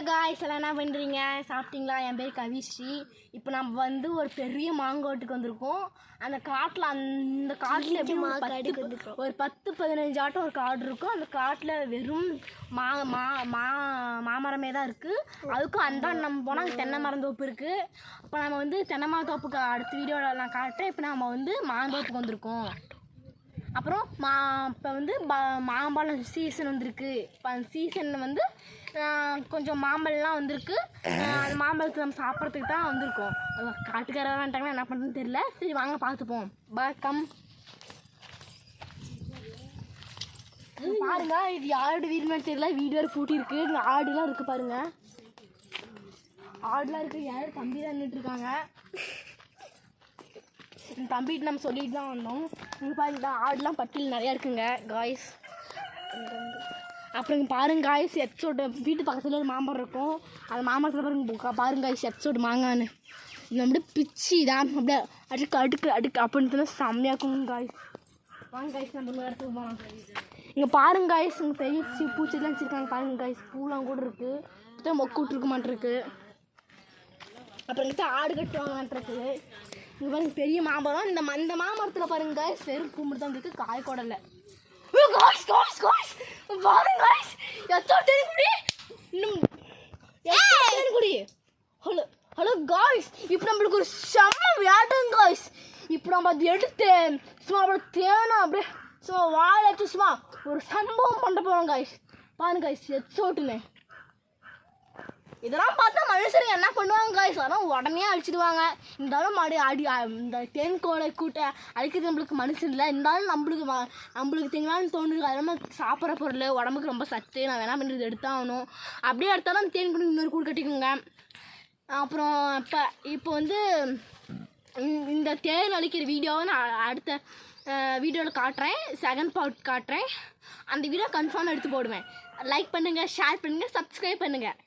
Guys எல்லாம் என்ன பண்ணுறீங்க? சாப்பிட்டீங்களா? என் பேர் கவிஸ்ரீ. இப்போ நம்ம வந்து ஒரு பெரிய மாங்கோட்டுக்கு வந்திருக்கோம். அந்த காட்டில் எப்படி ஒரு 10-15 ஆட்டம் ஒரு காடு இருக்கும். அந்த காட்டில் வெறும் மாமரமே தான் இருக்குது. அதுக்கும் அந்தாண்டு நம்ம போனால் அங்கே தென்னை மரந்தோப்பு இருக்குது. இப்போ நம்ம வந்து தென்னை மரத்தோப்புக்கு அடுத்த வீடியோவில் நான் காட்டுறேன். இப்போ நம்ம வந்து மாந்தோப்புக்கு வந்திருக்கோம். அப்புறம் இப்போ வந்து மாம்பழம் சீசன் வந்திருக்கு. இப்போ அந்த சீசனில் வந்து கொஞ்சம் மாம்பழம்லாம் வந்திருக்கு. அந்த மாம்பழத்தை நம்ம சாப்பிட்றதுக்கு தான் வந்திருக்கோம். காட்டுக்காரர் வந்துட்டாங்கன்னா என்ன பண்ணுறதுன்னு தெரியல. சரி வாங்க பார்த்துப்போம். கம் பாருங்க, இது யாரோட வீடுன்னு தெரியல. வீடு வேறு பூட்டியிருக்கு. இங்கே ஆடுலாம் இருக்குது பாருங்க. ஆடுலாம் இருக்குது. யாரும் தம்பி தான் நின்றுட்டுருக்காங்க. தம்பிட்டு நம்ம சொல்லிட்டு தான் வந்தோம். இங்கே பாருங்க, ஆடுலாம் பட்டியல் நிறையா இருக்குங்க காய்ஸ். அப்புறம் இங்கே பாருங்க காய்ஸ், எச்சோட வீட்டு பக்கத்தில் ஒரு மாம்பழம் இருக்கும். அந்த மாம்பழத்தில் பாருங்க காய்ஸ், எச்சோடு மாங்கான்னு இது அப்படியே பிச்சு தான் அப்படியே அடுக்கு அப்படின்னு செம்மையாக இருக்கும் காய்ஸ். வாங்க காய்ஸ், நம்ம இடத்துக்கு போகலாம். இங்கே பாருங்க காய்ஸ், இங்கே பெரிய பூச்செடிலாம் வச்சுருக்காங்க பாருங்க காய்ஸ். பூலாம் கூட இருக்குது. மொக்கு விட்டுருக்க மாட்டிருக்கு. அப்புறம் இங்கே ஆடு கட்டுவாங்கன்றது. இங்கே பாருங்க பெரிய மாம்பழம். இந்த மாமரத்தில் பாருங்க காய்ஸ், வெறும் பூ மட்டும் தான் இருக்குது, காய் கூட இல்லை. பாருங்க காய்ஸ், ஹலோ காய்ஸ், இப்போ நம்மளுக்கு ஒரு செம்ம வியாட்டம் காய்ஸ். இப்போ நம்ம அதை எடுத்து சும்மா அப்படியே தேனா அப்படியே சும்மா வாழச்சு சும்மா ஒரு சம்பவம் பண்ண போகிறோம் காய்ஸ். பாருங்க காய்ஸ், எச்சோட்டுன்னு இதெல்லாம் பார்த்தா மனுஷனுங்க என்ன பண்ணுவாங்க காய்ஸ், அதெல்லாம் உடனே அடிச்சிடுவாங்க. இருந்தாலும் இந்த தேன்கோளை கூட்ட அடிக்கிறது நம்மளுக்கு மனுஷன் இல்லை. இருந்தாலும் நம்மளுக்கு திங்களான்னு தோணுது. அதெல்லாம் சாப்பிட்ற பொருள், உடம்புக்கு ரொம்ப சத்து. நான் வேணா பண்ணுறது எடுத்தாகணும். அப்படியே எடுத்தாலும் அந்த தேன் கூட இன்னொரு கூடு கட்டிக்கோங்க. அப்புறம் இப்போ வந்து இந்த தேன் அழிக்கிற வீடியோவை நான் அடுத்த வீடியோவில் காட்டுறேன். செகண்ட் பார்ட் காட்டுறேன். அந்த வீடியோ கன்ஃபார்ம் எடுத்து போடுவேன். லைக் பண்ணுங்கள், ஷேர் பண்ணுங்கள், சப்ஸ்கிரைப் பண்ணுங்கள்.